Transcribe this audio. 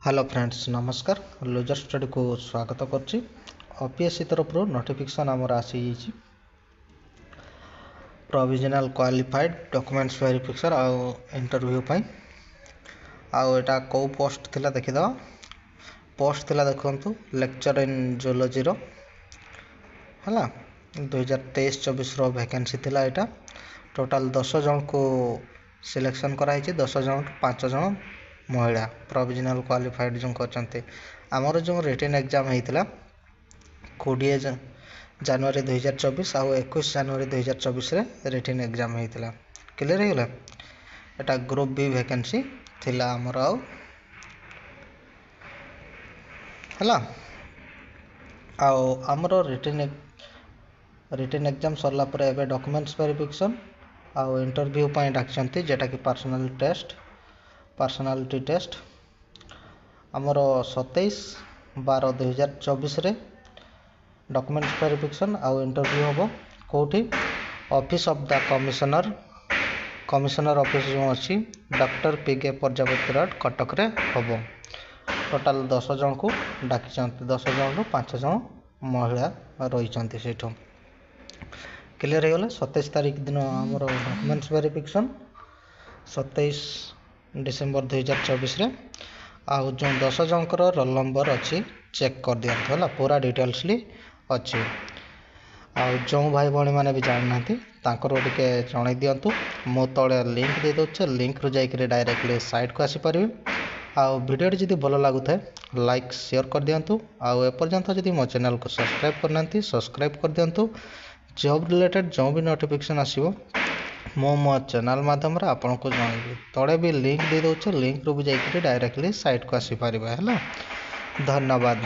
Hello friends नमस्कार loser study को स्वागत करछि। ओपीएससी तरफ नोटिफिकेशन आमर आसी प्रोविजनल क्वालिफाइड डॉक्यूमेंट्स वेरिफिकेशन आउ इंटरव्यू पाई आउ एटा को पोस्ट थिला देखिदो। पोस्ट थिला देखंतु लेक्चर इन जूलॉजी रो हला 2023-24 रो वैकेंसी थिला। एटा टोटल 10 जन को सिलेक्शन कराई छि। 10 जन 5 जन महिला प्रोविजनल क्वालिफाइड जो करते आमर जो रिटन एग्जाम होता 20 जनवरी 2024 आउ 21 जनवरी 2024 रे रिटन एग्जाम होता। क्लियर हो गला। एटा ग्रुप बी वैकेंसी थिला आमर आउ हला आउ आमर रिटन एग्जाम सरला पर एबे डॉक्यूमेंट्स वेरिफिकेशन आउ इंटरव्यू पाई डाकचंती जेटा कि पर्सनालिटी टेस्ट आमर 27/12/2024 रे डॉक्यूमेंट्स वेरिफिकेशन आउ इंटरव्यू होबो कोठी office of the commissioner office जो अच्छी डॉक्टर पीके प्रजापति रोड कटक रे होबो। टोटाल 10 जन को डाकी 10 जन 5 जन महिला रही सेठो। क्लियर हो गला। 27 तारीख दिन आमर डॉक्यूमेंट्स वेरिफिकेशन 27 डिसेम्बर 2024 रे आउ जो 10 जनकर रोल नंबर अच्छी चेक कर दिखाँ है पूरा डिटेल्सली अच्छी। आउ जो भाई भाई मैंने भी जानना टे जन दिंतु मो तले लिंक दे दूचे लिंक रु जाकर डायरेक्टली साइट को आसीपर। आउ वीडियो जब भल लगुए लाइक शेयर कर दिंतु आउ एपर्यंत जब मो चैनल को सब्सक्राइब करना सब्सक्राइब कर दिंतु। जॉब रिलेटेड जो भी नोटिफिकेशन आसो मो चैनल माध्यम आपन को जनइबी। तले भी लिंक दे दूचे लिंक रु भी जाकर डायरेक्टली साइट को आसीपर है। धन्यवाद।